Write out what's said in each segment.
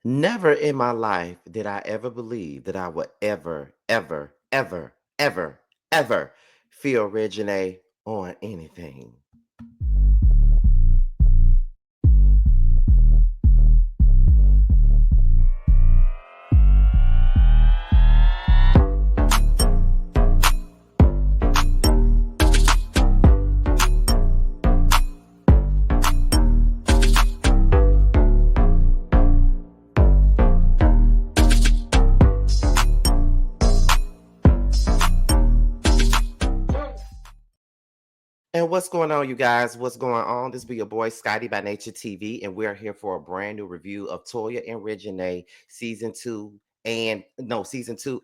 Never in my life did I ever believe that I would ever feel Reginae on anything. And what's going on, you guys? What's going on? This be your boy Scotty by Nature TV, and we're here for a brand new review of Toya and Reginae season two,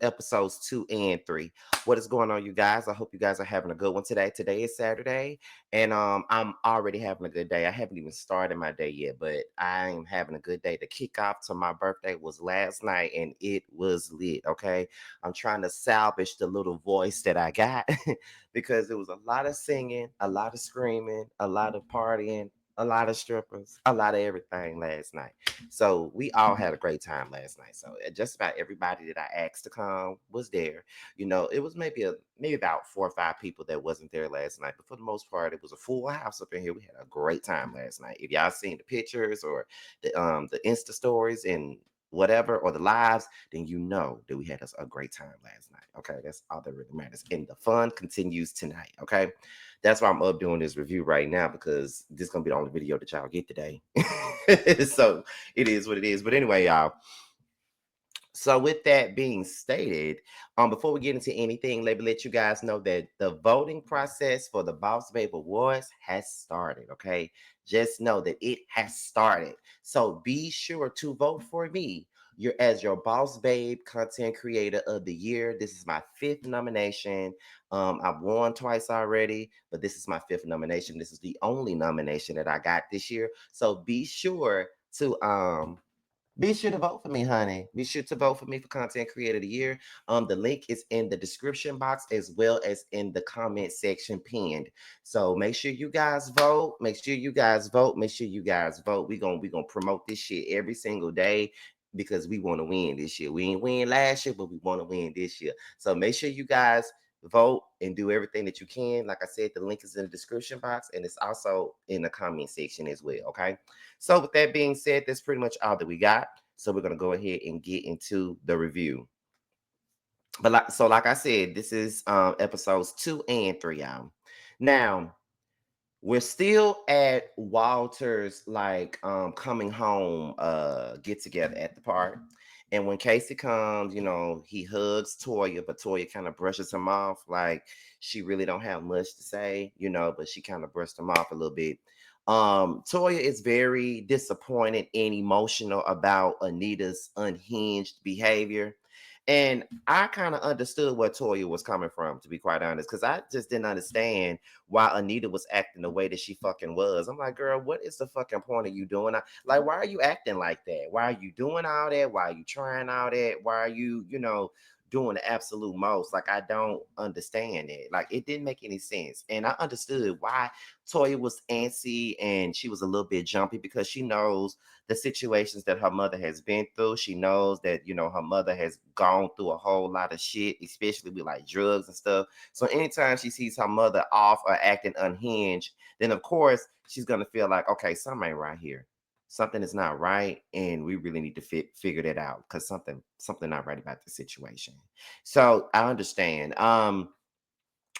episodes 2 and 3. What is going on, you guys? I hope you guys are having a good one today. Today is Saturday, and I'm already having a good day. I haven't even started my day yet, but I am having a good day. The kickoff to my birthday was last night, and it was lit. Okay, I'm trying to salvage the little voice that I got. Because there was a lot of singing, a lot of screaming, a lot of partying, a lot of strippers, a lot of everything last night. So we all had a great time last night. So just about everybody that I asked to come was there. You know, it was maybe about 4 or 5 people that wasn't there last night, but for the most part, it was a full house up in here. We had a great time last night. If y'all seen the pictures or the Insta stories and whatever or the lives, then you know that we had us a great time last night. Okay, that's all that really matters. And the fun continues tonight. Okay, that's why I'm up doing this review right now because this is gonna be the only video that y'all get today. So it is what it is. But anyway, y'all. So with that being stated, before we get into anything, let me let you guys know that the voting process for the Boss Babe Awards has started. Okay, just know that it has started. So be sure to vote for me. You're as your Boss Babe Content Creator of the Year. This is my fifth nomination. I've won twice already, but this is my fifth nomination. This is the only nomination that I got this year. So be sure to vote for me, honey. Be sure to vote for me for Content Creator of the Year. The link is in the description box as well as in the comment section pinned. So make sure you guys vote. Make sure you guys vote. Make sure you guys vote. We gonna promote this shit every single day because we want to win this year. We ain't win last year, but we want to win this year. So make sure you guys vote and do everything that you can. Like I said, the link is in the description box and it's also in the comment section as well. Okay. So, with that being said, that's pretty much all that we got. So, we're going to go ahead and get into the review. But, like I said, this is episodes 2 and 3 out. Now, we're still at Walter's coming home get together at the park. And when Casey comes, you know, he hugs Toya, but Toya kind of brushes him off like she really don't have much to say, you know, but she kind of brushed him off a little bit. Toya is very disappointed and emotional about Anita's unhinged behavior. And I kind of understood where Toya was coming from, to be quite honest, because I just didn't understand why Anita was acting the way that she fucking was. I'm like, girl, what is the fucking point of you doing that? Like, why are you acting like that? Why are you doing all that? Why are you trying all that? Why are you, doing the absolute most? Like, I don't understand it. Like, it didn't make any sense. And I understood why Toya was antsy and she was a little bit jumpy because she knows the situations that her mother has been through. She knows that, her mother has gone through a whole lot of shit, especially with like drugs and stuff. So anytime she sees her mother off or acting unhinged, then of course she's gonna feel like, okay, something ain't right here. Something is not right, and we really need to figure that out because something not right about the situation. So I understand.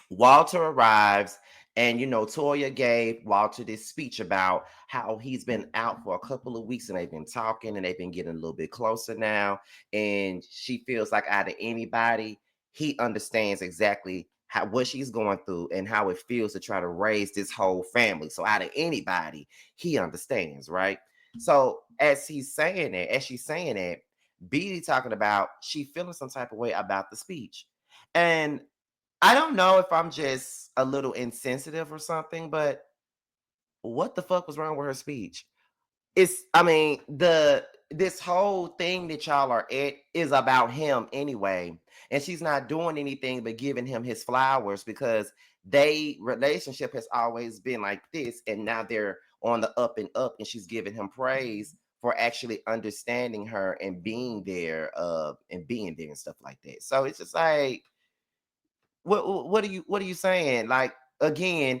Walter arrives, and Toya gave Walter this speech about how he's been out for a couple of weeks and they've been talking and they've been getting a little bit closer now. And she feels like out of anybody, he understands exactly what she's going through and how it feels to try to raise this whole family. So out of anybody, he understands, right? So as she's saying it, Beatty talking about she feeling some type of way about the speech. And I don't know if I'm just a little insensitive or something, but what the fuck was wrong with her speech? I mean, this whole thing that y'all are at is about him anyway. And she's not doing anything but giving him his flowers because they relationship has always been like this. And now they're on the up and up, and she's giving him praise for actually understanding her and being there and stuff like that. So it's just like, what are you saying? Like, again,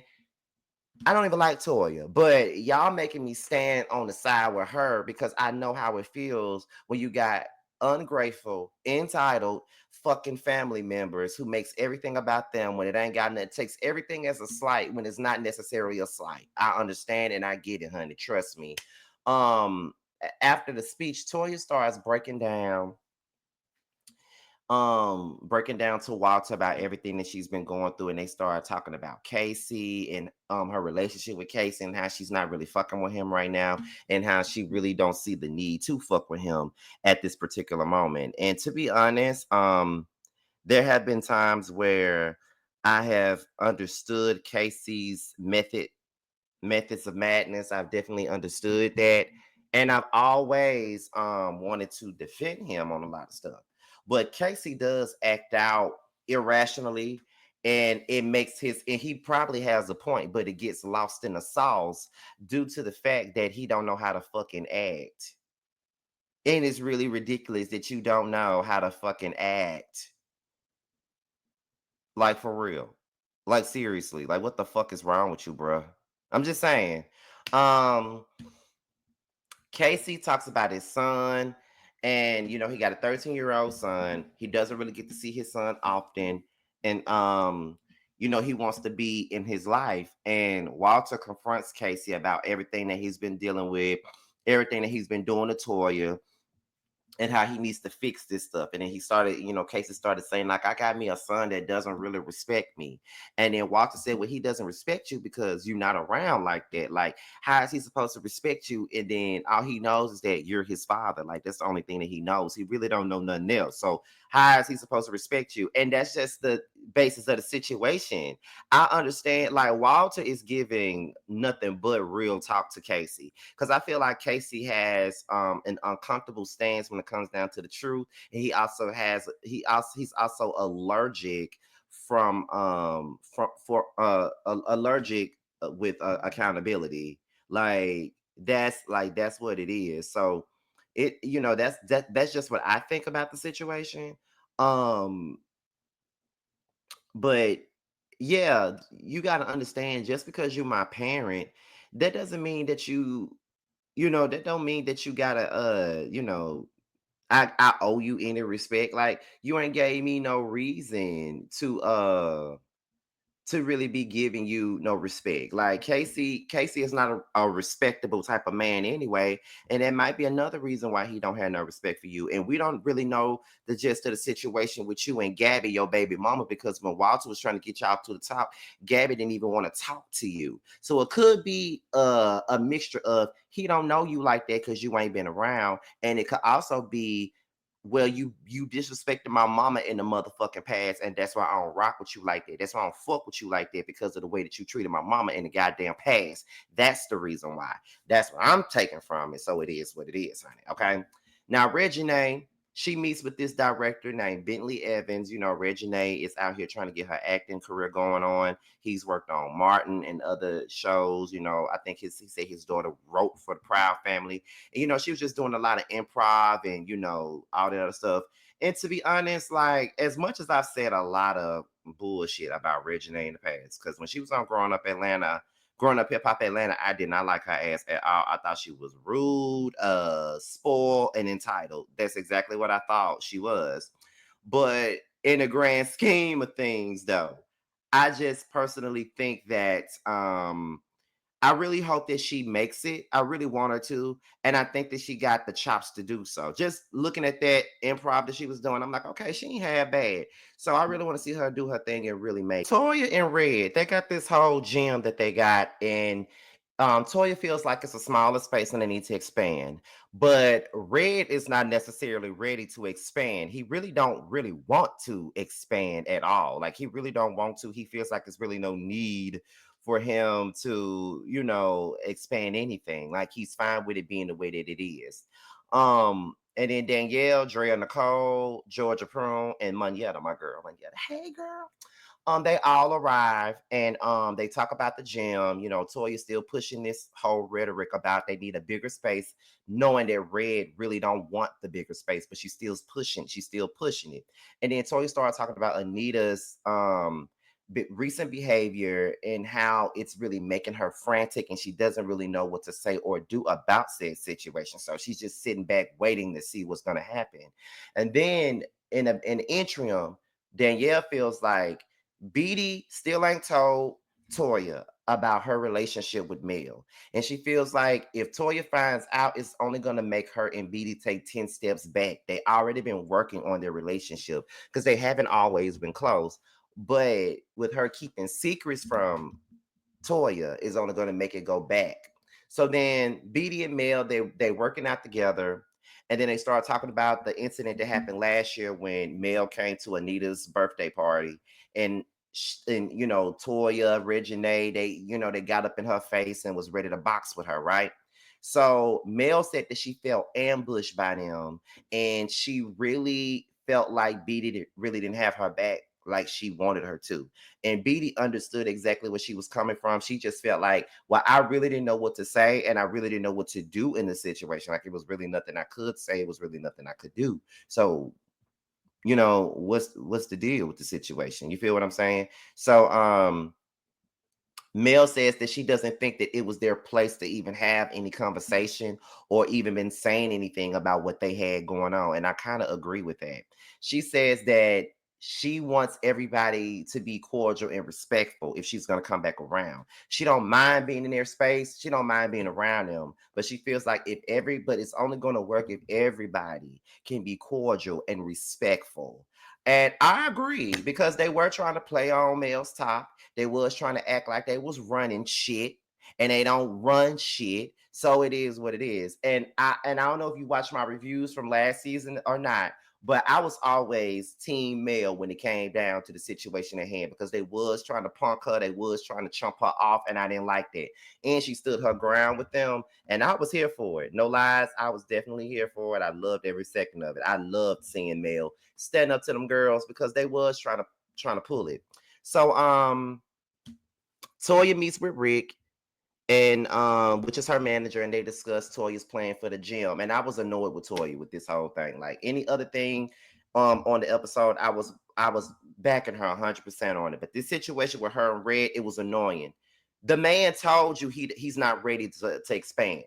I don't even like Toya, but y'all making me stand on the side with her because I know how it feels when you got ungrateful, entitled fucking family members who makes everything about them when it ain't got nothing, takes everything as a slight when it's not necessarily a slight. I understand and I get it, honey. Trust me. After the speech, Toya starts breaking down to Walter about everything that she's been going through, and they started talking about Casey and her relationship with Casey and how she's not really fucking with him right now, and how she really don't see the need to fuck with him at this particular moment. And to be honest, there have been times where I have understood Casey's methods of madness. I've definitely understood that. And I've always wanted to defend him on a lot of stuff. But Casey does act out irrationally, and it makes and he probably has a point, but it gets lost in the sauce due to the fact that he don't know how to fucking act. And it's really ridiculous that you don't know how to fucking act. Like, for real. Like, seriously. Like, what the fuck is wrong with you, bruh? I'm just saying. Um, Casey talks about his son, and he got a 13-year-old son. He doesn't really get to see his son often, and he wants to be in his life. And Walter confronts Casey about everything that he's been dealing with, everything that he's been doing to Toya, and how he needs to fix this stuff. And then Casey started saying, like, I got me a son that doesn't really respect me. And then Walter said, well, he doesn't respect you because you're not around like that. Like, how is he supposed to respect you? And then all he knows is that you're his father. Like, that's the only thing that he knows. He really don't know nothing else. So how is he supposed to respect you? And that's just the basis of the situation. I understand, like, Walter is giving nothing but real talk to Casey, because I feel like Casey has an uncomfortable stance when it comes down to the truth, and he's also allergic allergic with accountability. That's what it is. So that's just what I think about the situation. Um, but yeah, you got to understand, just because you're my parent, that doesn't mean that that don't mean that you gotta I owe you any respect. Like, you ain't gave me no reason to really be giving you no respect. Like, Casey is not a respectable type of man anyway, and that might be another reason why he don't have no respect for you. And we don't really know the gist of the situation with you and Gabby, your baby mama, because when Walter was trying to get y'all to the top, Gabby didn't even want to talk to you. So it could be a mixture of he don't know you like that because you ain't been around, and it could also be, well, you disrespected my mama in the motherfucking past, and that's why I don't rock with you like that. That's why I don't fuck with you like that, because of the way that you treated my mama in the goddamn past. That's the reason why. That's what I'm taking from it. So it is what it is, honey. Okay. Now, Reginae, she meets with this director named Bentley Evans. Reginae is out here trying to get her acting career going on. He's worked on Martin and other shows. I think he said his daughter wrote for the Proud Family. And, she was just doing a lot of improv and, all that other stuff. And to be honest, like, as much as I've said a lot of bullshit about Reginae in the past, because when she was on Growing Up Hip Hop Atlanta, I did not like her ass at all. I thought she was rude, spoiled, and entitled. That's exactly what I thought she was. But in the grand scheme of things, though, I just personally think that I really hope that she makes it. I really want her to. And I think that she got the chops to do so. Just looking at that improv that she was doing, I'm like, okay, she ain't half bad. So I really want to see her do her thing and really make it. Toya and Red, they got this whole gym that they got. And Toya feels like it's a smaller space and they need to expand. But Red is not necessarily ready to expand. He really don't really want to expand at all. Like, he really don't want to. He feels like there's really no need for him to, expand anything. Like, he's fine with it being the way that it is. And then Danielle, Drea Nicole, Georgia Prune, and Moneta, my girl. Moneta. Hey, girl. They all arrive and they talk about the gym. You know, Toya's still pushing this whole rhetoric about they need a bigger space, knowing that Red really don't want the bigger space, but she's still pushing it. And then Toya started talking about Anita's recent behavior and how it's really making her frantic and she doesn't really know what to say or do about said situation. So she's just sitting back waiting to see what's going to happen. And then in interim, Danielle feels like Beatty still ain't told Toya about her relationship with Mel. And she feels like if Toya finds out, it's only going to make her and Beatty take 10 steps back. They already been working on their relationship because they haven't always been close. But with her keeping secrets from Toya is only going to make it go back. So then Beatty and Mel, they working out together. And then they start talking about the incident that happened last year when Mel came to Anita's birthday party. And you know, Toya, Reginae, they got up in her face and was ready to box with her, right? So Mel said that she felt ambushed by them and she really felt like Beatty really didn't have her back like she wanted her to. And Beatty understood exactly where she was coming from. She just felt like, well, I really didn't know what to say, and I really didn't know what to do in the situation. Like it was really nothing I could say. It was really nothing I could do. So, you know, what's the deal with the situation? You feel what I'm saying? So, Mel says that she doesn't think that it was their place to even have any conversation or even been saying anything about what they had going on. And I kind of agree with that. She says that she wants everybody to be cordial and respectful if she's going to come back around. She don't mind being in their space. She don't mind being around them, but she feels like but it's only going to work if everybody can be cordial and respectful. And I agree because they were trying to play on Mel's top. They was trying to act like they was running shit, and they don't run shit. So it is what it is. And I don't know if you watched my reviews from last season or not, but I was always team Mel when it came down to the situation at hand because they was trying to punk her, they was trying to chump her off, and I didn't like that. And she stood her ground with them, and I was here for it. No lies, I was definitely here for it. I loved every second of it. I loved seeing Mel stand up to them girls because they was trying to pull it. So Toya meets with Rick and which is her manager, and they discuss Toya's plan for the gym. And I was annoyed with Toya with this whole thing. Like any other thing on the episode, I was backing her 100% on it. But this situation with her and Red, it was annoying. The man told you he's not ready to expand.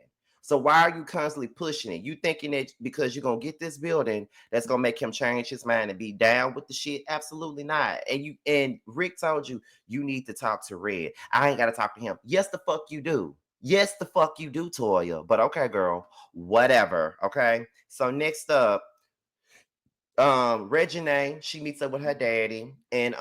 So why are you constantly pushing it? You thinking that because you're gonna get this building, that's gonna make him change his mind and be down with the shit? Absolutely not. And Rick told you you need to talk to Red. I ain't gotta talk to him. Yes, the fuck you do. Yes, the fuck you do, Toya. But okay, girl, whatever. Okay. So next up, Reginae, she meets up with her daddy. And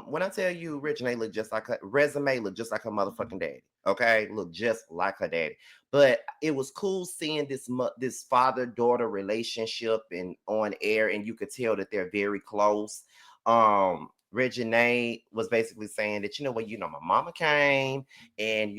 when I tell you Reginae look just like her resume, look just like her motherfucking daddy. Okay, look just like her daddy. But it was cool seeing this father-daughter relationship and on air, and you could tell that they're very close. Reginae was basically saying that, what, my mama came and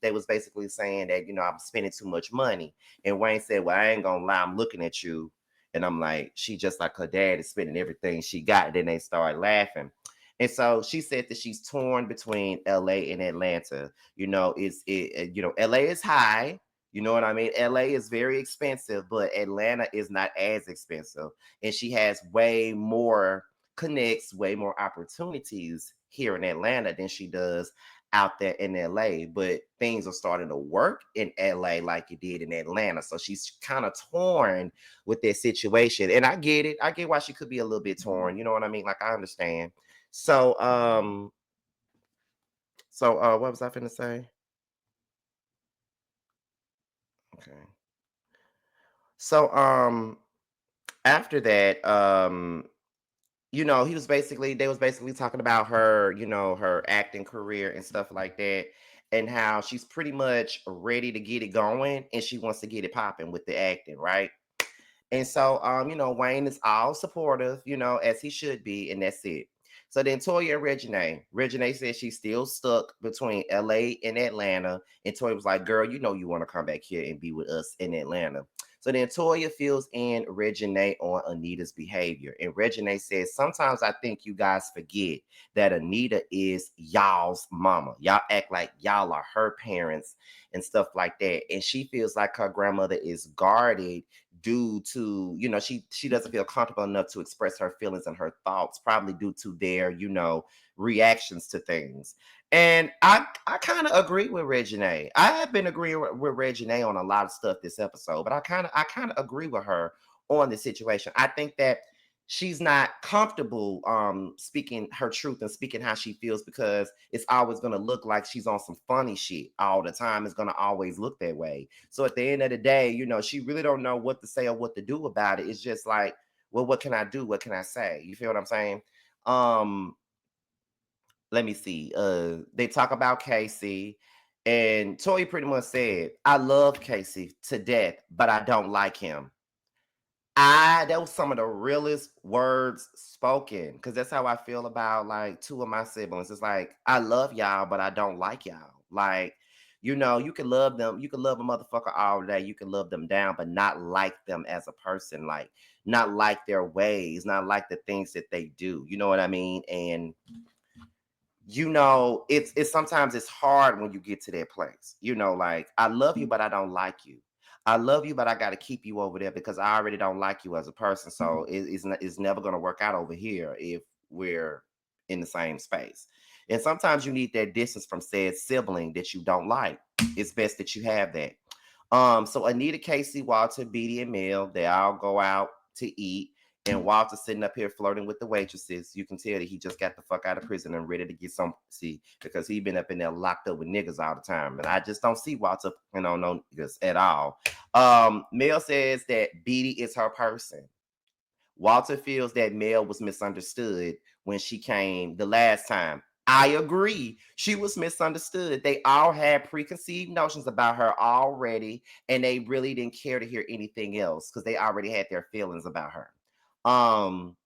they was basically saying that, I'm spending too much money. And Wayne said, well, I ain't gonna lie, I'm looking at you. And I'm like, she just like her dad is spending everything she got. Then they started laughing. And so she said that she's torn between LA and Atlanta. LA is high. You know what I mean? LA is very expensive, but Atlanta is not as expensive. And she has way more connects, way more opportunities here in Atlanta than she does out there in LA. But things are starting to work in LA like it did in Atlanta. So she's kind of torn with that situation. And I get it. I get why she could be a little bit torn. You know what I mean? Like I understand. So what was I finna say? Okay. So after that, they was basically talking about her, her acting career and stuff like that, and how she's pretty much ready to get it going and she wants to get it popping with the acting, right? And so, Wayne is all supportive, as he should be, and that's it. So then Toya and Reginae says she's still stuck between LA and Atlanta. And Toya was like, girl, you want to come back here and be with us in Atlanta. So then Toya fills in Reginae on Anita's behavior. And Reginae says, sometimes I think you guys forget that Anita is y'all's mama. Y'all act like y'all are her parents and stuff like that. And she feels like her grandmother is guarded due to, she doesn't feel comfortable enough to express her feelings and her thoughts, probably due to their, reactions to things. And I kind of agree with Reginae. I have been agreeing with Reginae on a lot of stuff this episode, but I kind of agree with her on the situation. I think that she's not comfortable speaking her truth and speaking how she feels, because it's always going to look like she's on some funny shit all the time. It's going to always look that way. So at the end of the day, she really don't know what to say or what to do about it. It's just like, well, what can I do? What can I say? You feel what I'm saying? um Let me see. They talk about Casey, and Toy pretty much said, I love Casey to death, but I don't like him. That was some of the realest words spoken, because that's how I feel about like two of my siblings. It's like, I love y'all, but I don't like y'all. Like, you can love them, you can love a motherfucker all day, you can love them down, but not like them as a person, like not like their ways, not like the things that they do. You know what I mean? And it's sometimes it's hard when you get to that place. Like, I love you, but I don't like you. I love you, but I got to keep you over there because I already don't like you as a person. So it's never going to work out over here if we're in the same space. And sometimes you need that distance from said sibling that you don't like. It's best that you have that. So Anita, Casey, Walter, Beatty, and Mel, they all go out to eat. And Walter sitting up here flirting with the waitresses. You can tell that he just got the fuck out of prison and ready to get some see, because he been up in there locked up with niggas all the time. And I just don't see Walter, no niggas at all. Mel says that Beatty is her person. Walter feels that Mel was misunderstood when she came the last time. I agree. She was misunderstood. They all had preconceived notions about her already, and they really didn't care to hear anything else because they already had their feelings about her. Um,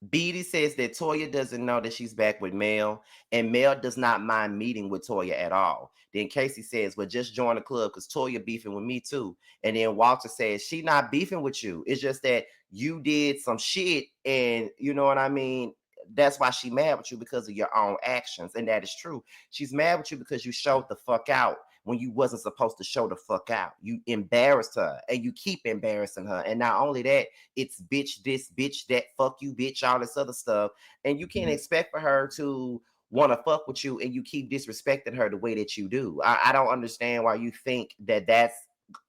Beatty says that Toya doesn't know that she's back with Mel, and Mel does not mind meeting with Toya at all. Then Casey says, well, just join the club because Toya beefing with me too. And then Walter says, she not beefing with you. It's just that you did some shit, and you know what I mean? That's why she mad with you, because of your own actions. And that is true. She's mad with you because you showed the fuck out when you wasn't supposed to show the fuck out. You embarrassed her, and you keep embarrassing her. And not only that, it's bitch this, bitch that, fuck you, bitch, all this other stuff. And you can't expect for her to want to fuck with you and you keep disrespecting her the way that you do. I don't understand why you think that that's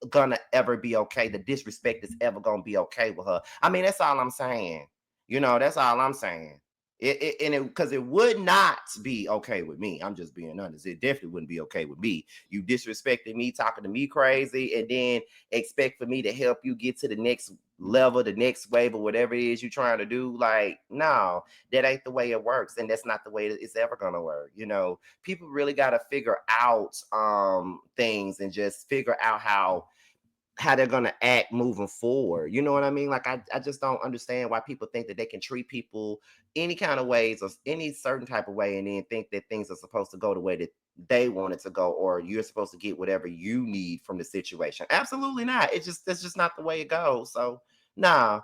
gonna ever be okay. The disrespect is ever gonna be okay with her. I mean, that's all I'm saying. That's all I'm saying. Because it would not be okay with me. I'm just being honest. It definitely wouldn't be okay with me. You disrespecting me, talking to me crazy, and then expect for me to help you get to the next level, the next wave, or whatever it is you're trying to do. Like, no, that ain't the way it works, and that's not the way it's ever gonna work. People really got to figure out things and just figure out how they're gonna act moving forward. You know what I mean? Like, I just don't understand why people think that they can treat people any kind of ways or any certain type of way and then think that things are supposed to go the way that they want it to go, or you're supposed to get whatever you need from the situation. Absolutely not. That's just not the way it goes. So nah.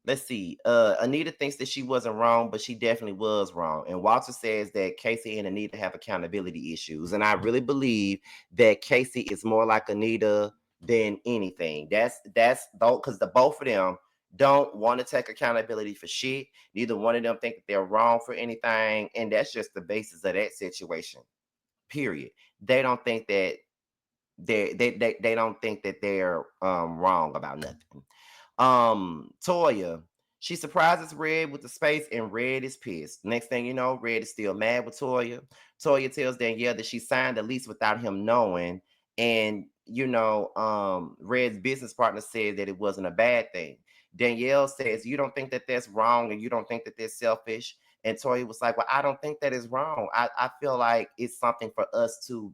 Let's see. Anita thinks that she wasn't wrong, but she definitely was wrong. And Walter says that Casey and Anita have accountability issues. And I really believe that Casey is more like Anita than anything. That's though, because the both of them don't want to take accountability for shit. Neither one of them think that they're wrong for anything. And that's just the basis of that situation. Period. They don't think that they don't think that they're wrong about nothing. Toya, she surprises Red with the space, and Red is pissed. Next thing you know, Red is still mad with Toya. Toya tells Danielle that she signed the lease without him knowing, and Red's business partner said that it wasn't a bad thing. Danielle says, you don't think that that's wrong, and you don't think that that's selfish. And Toya was like, well, I don't think that is wrong. I feel like it's something for us to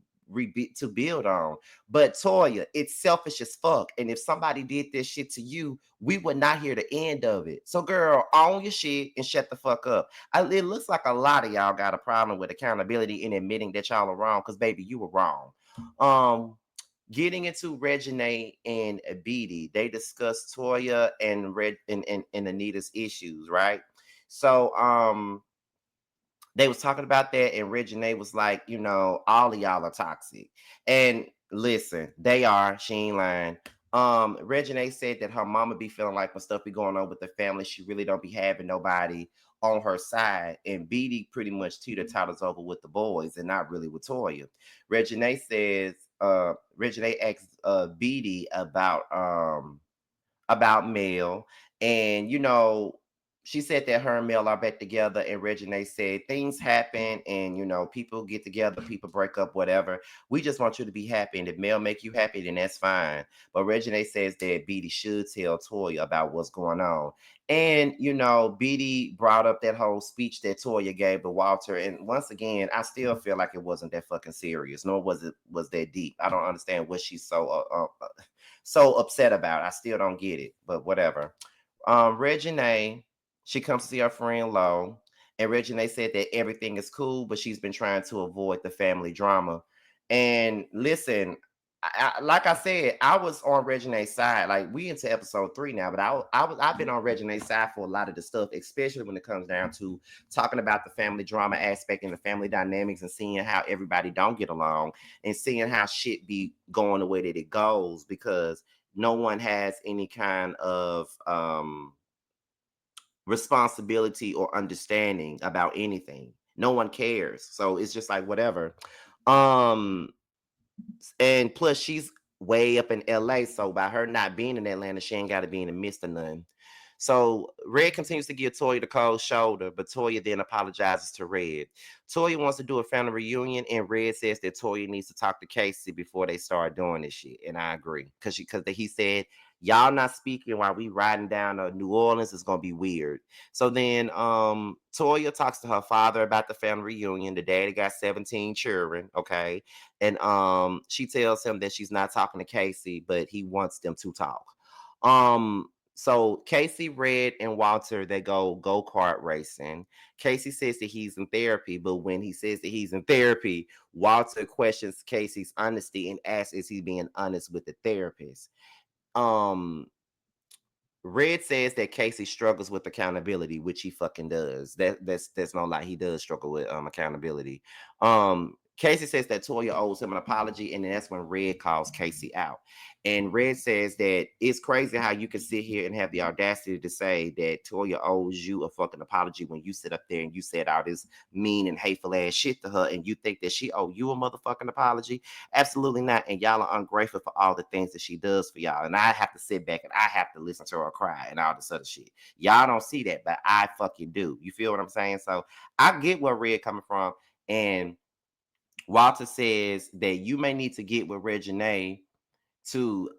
build on. But Toya, it's selfish as fuck. And if somebody did this shit to you, we would not hear the end of it. So, girl, own your shit and shut the fuck up. It looks like a lot of y'all got a problem with accountability and admitting that y'all are wrong, because baby, you were wrong. Um, getting into Reginae and Beatty, they discussed Toya and and Anita's issues, right? So they was talking about that, and Reginae was like, all of y'all are toxic. And listen, they are. She ain't lying. Reginae said that her mama be feeling like when stuff be going on with the family, she really don't be having nobody on her side. And Beatty pretty much teeter totters over with the boys and not really with Toya. Reginae says, Reginae asked Beatty about Mel. And, she said that her and Mel are back together. And Reginae said things happen and, people get together, people break up, whatever. We just want you to be happy. And if Mel make you happy, then that's fine. But Reginae says that Beatty should tell Toya about what's going on. And, Beatty brought up that whole speech that Toya gave to Walter. And once again, I still feel like it wasn't that fucking serious, nor was that deep. I don't understand what she's so upset about. I still don't get it, but whatever. Reginae, she comes to see her friend Lo, and Reginae said that everything is cool, but she's been trying to avoid the family drama. And listen, like I said, I was on Reginae's side. Like we into episode 3 now, but I've been on Reginae's side for a lot of the stuff, especially when it comes down to talking about the family drama aspect and the family dynamics and seeing how everybody don't get along and seeing how shit be going the way that it goes because no one has any kind of responsibility or understanding about anything. No one cares. So it's just like whatever. Um and plus, she's way up in LA. So by her not being in Atlanta, she ain't got to be in the midst of none. So Red continues to give Toya the cold shoulder, but Toya then apologizes to Red. Toya wants to do a family reunion, and Red says that Toya needs to talk to Casey before they start doing this shit. And I agree. Because he said, y'all not speaking while we riding down to New Orleans is gonna be weird. So then Toya talks to her father about the family reunion. The daddy got 17 children, okay? And she tells him that she's not talking to Casey, but he wants them to talk. So Casey, Red, and Walter, they go-kart racing. Casey says that he's in therapy, but when he says that he's in therapy, Walter questions Casey's honesty and asks, is he being honest with the therapist? Um Red says that Casey struggles with accountability, which he fucking does. That's no lie. He does struggle with accountability. Casey says that Toya owes him an apology, and then that's when Red calls Casey out. And Red says that it's crazy how you can sit here and have the audacity to say that Toya owes you a fucking apology when you sit up there and you said all this mean and hateful ass shit to her, and you think that she owe you a motherfucking apology. Absolutely not. And y'all are ungrateful for all the things that she does for y'all. And I have to sit back and I have to listen to her cry and all this other shit. Y'all don't see that, but I fucking do. You feel what I'm saying? So I get where Red coming from. And Walter says that you may need to get with Reginae to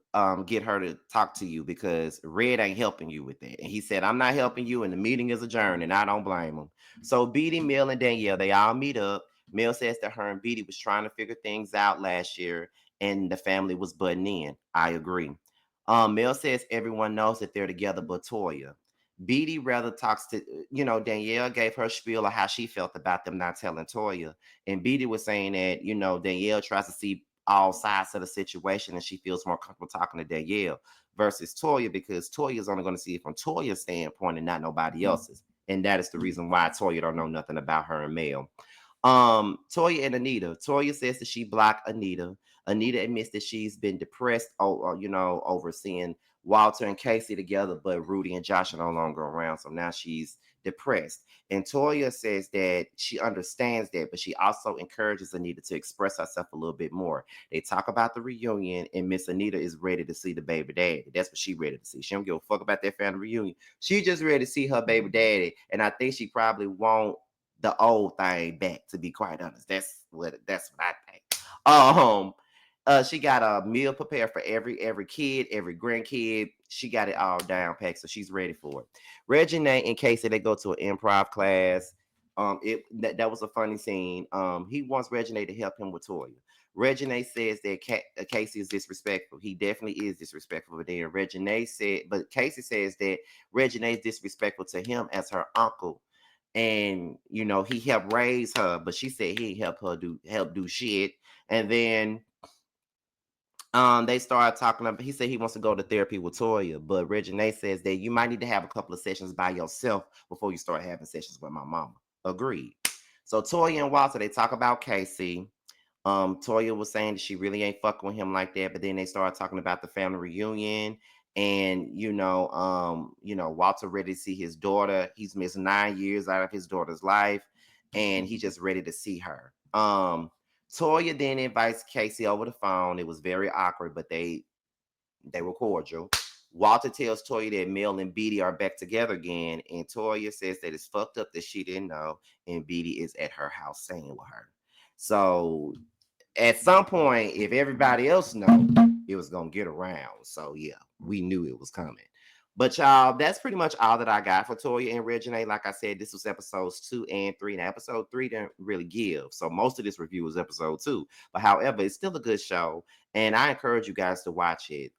get her to talk to you because Red ain't helping you with that. And he said, I'm not helping you, and the meeting is adjourned, and I don't blame him. So Beatty, Mill, and Danielle, they all meet up. Mill says that her and Beatty was trying to figure things out last year, and the family was butting in. I agree. Mill says everyone knows that they're together but Toya. Beatty rather talks to, Danielle gave her spiel of how she felt about them not telling Toya. And Beatty was saying that, Danielle tries to see all sides of the situation and she feels more comfortable talking to Danielle versus Toya because Toya is only going to see it from Toya's standpoint and not nobody else's. And that is the reason why Toya don't know nothing about her and Mel. Toya and Anita. Toya says that she blocked Anita. Anita admits that she's been depressed, over seeing Walter and Casey together, but Rudy and Josh are no longer around. So now she's depressed. And Toya says that she understands that, but she also encourages Anita to express herself a little bit more. They talk about the reunion, and Miss Anita is ready to see the baby daddy. That's what she ready to see. She don't give a fuck about that family reunion. She just ready to see her baby daddy, and I think she probably won't the old thing back, to be quite honest. That's what I think. She got a meal prepared for every kid, every grandkid. She got it all down packed, so she's ready for it. Reginae and Casey, they go to an improv class. That was a funny scene. He wants Reginae to help him with Toya. Reginae says that Casey is disrespectful. He definitely is disrespectful. But Casey says that Reginae is disrespectful to him as her uncle, and he helped raise her, but she said he help do shit. And then They started talking about, he said he wants to go to therapy with Toya, but Reginae says that you might need to have a couple of sessions by yourself before you start having sessions with my mama. Agreed. So Toya and Walter, they talk about Casey. Toya was saying that she really ain't fucking with him like that, but then they started talking about the family reunion. And Walter ready to see his daughter. He's missed 9 years out of his daughter's life, and he just ready to see her. Toya then invites Casey over the phone. It was very awkward, but they were cordial. Walter tells Toya that Mel and Beatty are back together again, and Toya says that it's fucked up that she didn't know, and Beatty is at her house staying with her. So at some point, if everybody else know, it was gonna get around. So yeah, we knew it was coming. But y'all, that's pretty much all that I got for Toya and Reginae. Like I said, this was episodes 2 and 3. Now, episode 3 didn't really give, so most of this review was episode 2. But however, it's still a good show, and I encourage you guys to watch it.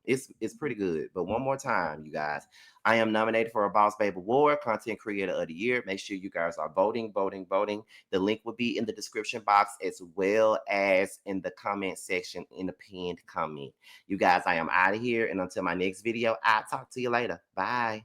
It's pretty good. But one more time, you guys, I am nominated for a Boss Babe Award, Content Creator of the Year. Make sure you guys are voting, voting, voting. The link will be in the description box as well as in the comment section in the pinned comment. You guys, I am out of here. And until my next video, I'll talk to you later. Bye.